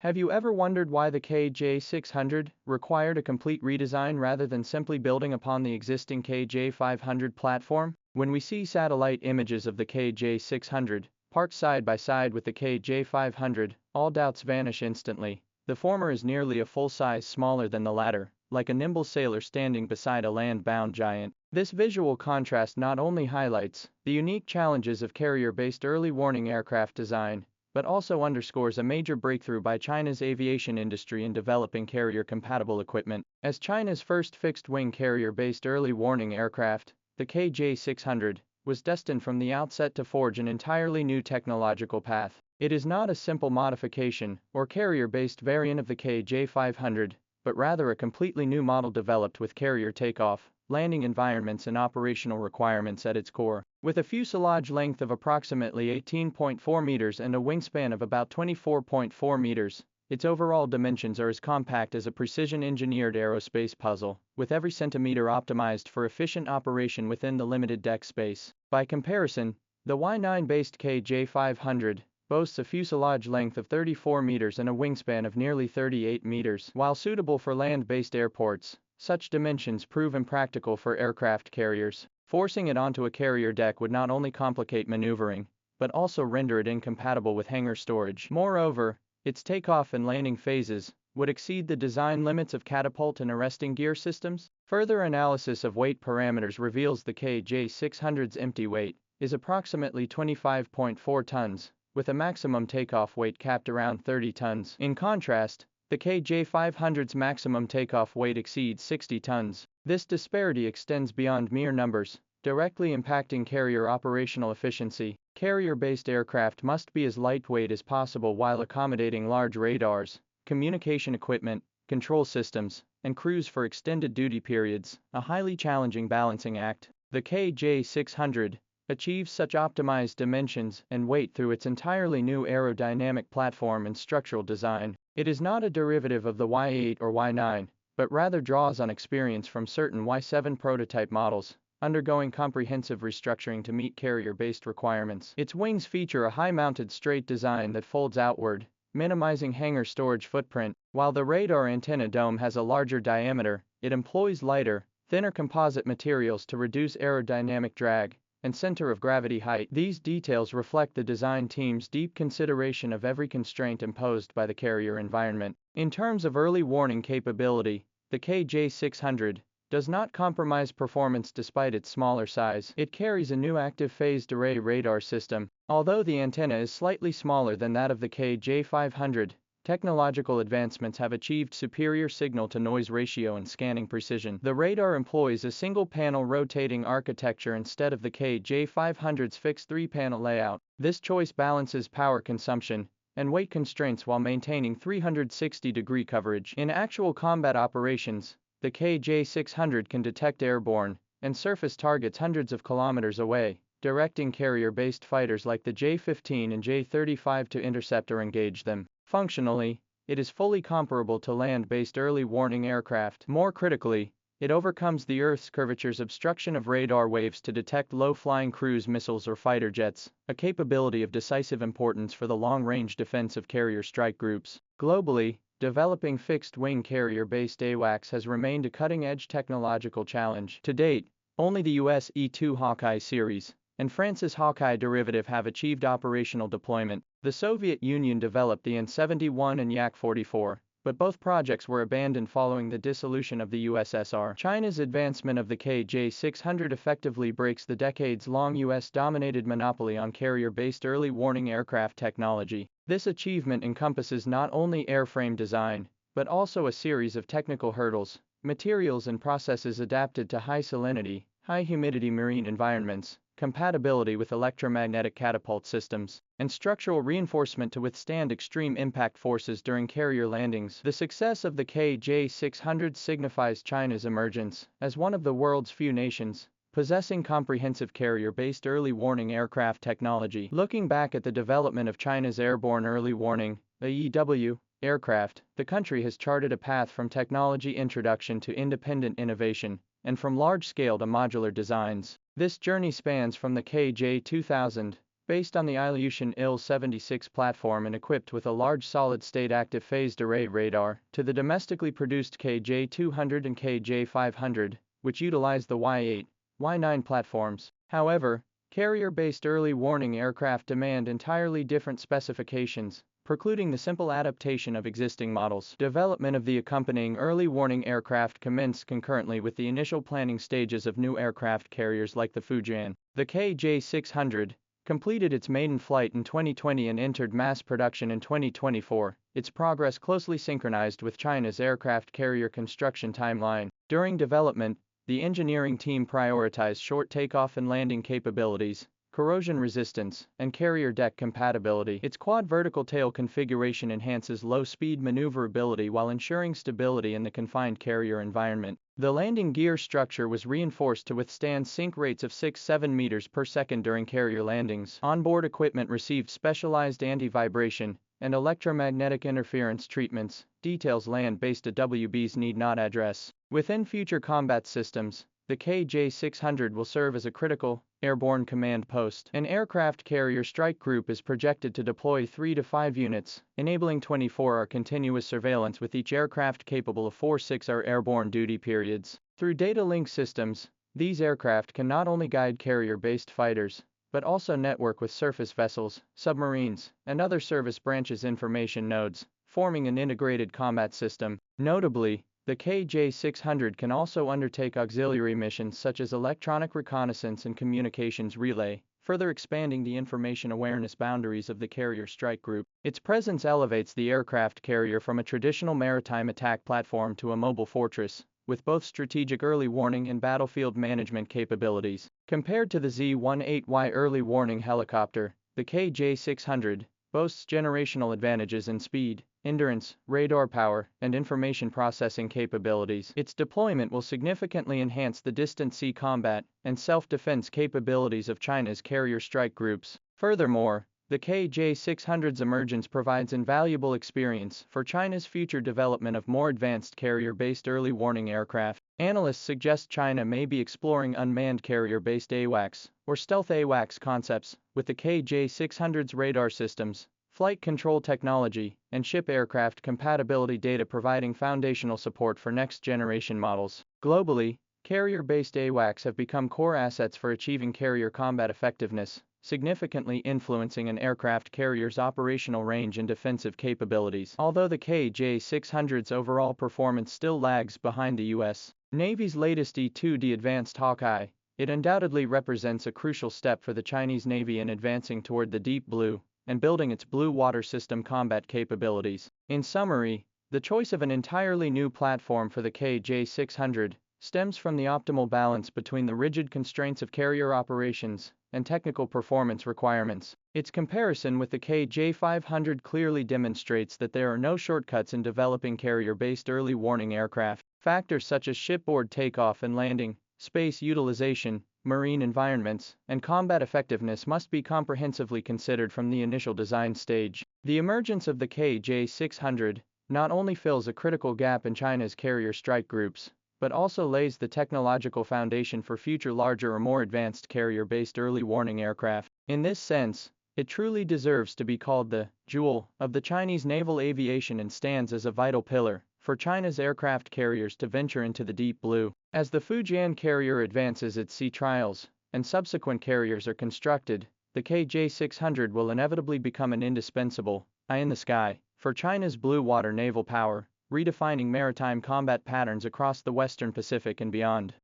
Have you ever wondered why the KJ-600 required a complete redesign rather than simply building upon the existing KJ-500 platform? When we see satellite images of the KJ-600, parked side by side with the KJ-500, all doubts vanish instantly. The former is nearly a full size smaller than the latter, like a nimble sailor standing beside a land-bound giant. This visual contrast not only highlights the unique challenges of carrier-based early warning aircraft design, but also underscores a major breakthrough by China's aviation industry in developing carrier-compatible equipment. As China's first fixed-wing carrier-based early warning aircraft, the KJ-600 was destined from the outset to forge an entirely new technological path. It is not a simple modification or carrier-based variant of the KJ-500, but rather a completely new model developed with carrier takeoff, landing environments and operational requirements at its core. With a fuselage length of approximately 18.4 meters and a wingspan of about 24.4 meters, its overall dimensions are as compact as a precision-engineered aerospace puzzle, with every centimeter optimized for efficient operation within the limited deck space. By comparison, the Y9-based KJ-500 boasts a fuselage length of 34 meters and a wingspan of nearly 38 meters. While suitable for land-based airports, such dimensions prove impractical for aircraft carriers. Forcing it onto a carrier deck would not only complicate maneuvering, but also render it incompatible with hangar storage. Moreover, its takeoff and landing phases would exceed the design limits of catapult and arresting gear systems. Further analysis of weight parameters reveals the KJ-600's empty weight is approximately 25.4 tons, with a maximum takeoff weight capped around 30 tons. In contrast, the KJ-500's maximum takeoff weight exceeds 60 tons. This disparity extends beyond mere numbers, directly impacting carrier operational efficiency. Carrier-based aircraft must be as lightweight as possible while accommodating large radars, communication equipment, control systems, and crews for extended duty periods, a highly challenging balancing act. The KJ-600 achieves such optimized dimensions and weight through its entirely new aerodynamic platform and structural design. It is not a derivative of the Y8 or Y9, but rather draws on experience from certain Y7 prototype models, undergoing comprehensive restructuring to meet carrier-based requirements. Its wings feature a high-mounted straight design that folds outward, minimizing hangar storage footprint. While the radar antenna dome has a larger diameter, it employs lighter, thinner composite materials to reduce aerodynamic drag and center of gravity height. These details reflect the design team's deep consideration of every constraint imposed by the carrier environment. In terms of early warning capability, the KJ-600 does not compromise performance despite its smaller size. It carries a new active phased array radar system. Although the antenna is slightly smaller than that of the KJ-500, technological advancements have achieved superior signal-to-noise ratio and scanning precision. The radar employs a single-panel rotating architecture instead of the KJ-500's fixed three-panel layout. This choice balances power consumption and weight constraints while maintaining 360-degree coverage. In actual combat operations, the KJ-600 can detect airborne and surface targets hundreds of kilometers away, directing carrier-based fighters like the J-15 and J-35 to intercept or engage them. Functionally, it is fully comparable to land-based early warning aircraft. More critically, it overcomes the Earth's curvature's obstruction of radar waves to detect low-flying cruise missiles or fighter jets, a capability of decisive importance for the long-range defense of carrier strike groups. Globally, developing fixed-wing carrier-based AWACS has remained a cutting-edge technological challenge. To date, only the US E-2 Hawkeye series and France's Hawkeye derivative have achieved operational deployment. The Soviet Union developed the An-71 and Yak-44, but both projects were abandoned following the dissolution of the USSR. China's advancement of the KJ-600 effectively breaks the decades-long US-dominated monopoly on carrier-based early warning aircraft technology. This achievement encompasses not only airframe design, but also a series of technical hurdles, materials and processes adapted to high salinity, high humidity marine environments, compatibility with electromagnetic catapult systems, and structural reinforcement to withstand extreme impact forces during carrier landings. The success of the KJ-600 signifies China's emergence as one of the world's few nations possessing comprehensive carrier-based early warning aircraft technology. Looking back at the development of China's airborne early warning (AEW) aircraft, the country has charted a path from technology introduction to independent innovation, and from large-scale to modular designs. This journey spans from the KJ-2000 Based on the Ilyushin Il-76 platform and equipped with a large solid-state active phased array radar, to the domestically produced KJ-200 and KJ-500, which utilize the Y-8, Y-9 platforms. However, carrier-based early warning aircraft demand entirely different specifications, precluding the simple adaptation of existing models. Development of the accompanying early warning aircraft commenced concurrently with the initial planning stages of new aircraft carriers like the Fujian. The KJ-600 completed its maiden flight in 2020 and entered mass production in 2024, its progress closely synchronized with China's aircraft carrier construction timeline. During development, the engineering team prioritized short takeoff and landing capabilities, corrosion resistance, and carrier deck compatibility. Its quad vertical tail configuration enhances low-speed maneuverability while ensuring stability in the confined carrier environment. The landing gear structure was reinforced to withstand sink rates of 6-7 meters per second during carrier landings. Onboard equipment received specialized anti-vibration and electromagnetic interference treatments, details land-based AWBs need not address. Within future combat systems, the KJ-600 will serve as a critical, airborne command post. An aircraft carrier strike group is projected to deploy 3 to 5 units, enabling 24-hour continuous surveillance with each aircraft capable of 4 6-hour airborne duty periods. Through data link systems, these aircraft can not only guide carrier-based fighters, but also network with surface vessels, submarines, and other service branches information nodes, forming an integrated combat system. Notably, the KJ-600 can also undertake auxiliary missions such as electronic reconnaissance and communications relay, further expanding the information awareness boundaries of the carrier strike group. Its presence elevates the aircraft carrier from a traditional maritime attack platform to a mobile fortress, with both strategic early warning and battlefield management capabilities. Compared to the Z-18Y early warning helicopter, the KJ-600 boasts generational advantages in speed, endurance, radar power, and information processing capabilities. Its deployment will significantly enhance the distant sea combat and self-defense capabilities of China's carrier strike groups. Furthermore, the KJ-600's emergence provides invaluable experience for China's future development of more advanced carrier-based early warning aircraft. Analysts suggest China may be exploring unmanned carrier-based AWACS, or stealth AWACS concepts, with the KJ-600's radar systems, flight control technology, and ship aircraft compatibility data providing foundational support for next-generation models. Globally, carrier-based AWACS have become core assets for achieving carrier combat effectiveness, significantly influencing an aircraft carrier's operational range and defensive capabilities. Although the KJ-600's overall performance still lags behind the U.S. Navy's latest E-2D Advanced Hawkeye, it undoubtedly represents a crucial step for the Chinese Navy in advancing toward the deep blue and building its blue water system combat capabilities. In summary, the choice of an entirely new platform for the KJ-600 stems from the optimal balance between the rigid constraints of carrier operations and technical performance requirements. Its comparison with the KJ-500 clearly demonstrates that there are no shortcuts in developing carrier-based early warning aircraft. Factors such as shipboard takeoff and landing, space utilization, marine environments, and combat effectiveness must be comprehensively considered from the initial design stage. The emergence of the KJ-600 not only fills a critical gap in China's carrier strike groups, but also lays the technological foundation for future larger or more advanced carrier-based early warning aircraft. In this sense, it truly deserves to be called the jewel of the Chinese naval aviation and stands as a vital pillar for China's aircraft carriers to venture into the deep blue. As the Fujian carrier advances its sea trials and subsequent carriers are constructed, the KJ-600 will inevitably become an indispensable eye in the sky for China's blue water naval power, redefining maritime combat patterns across the Western Pacific and beyond.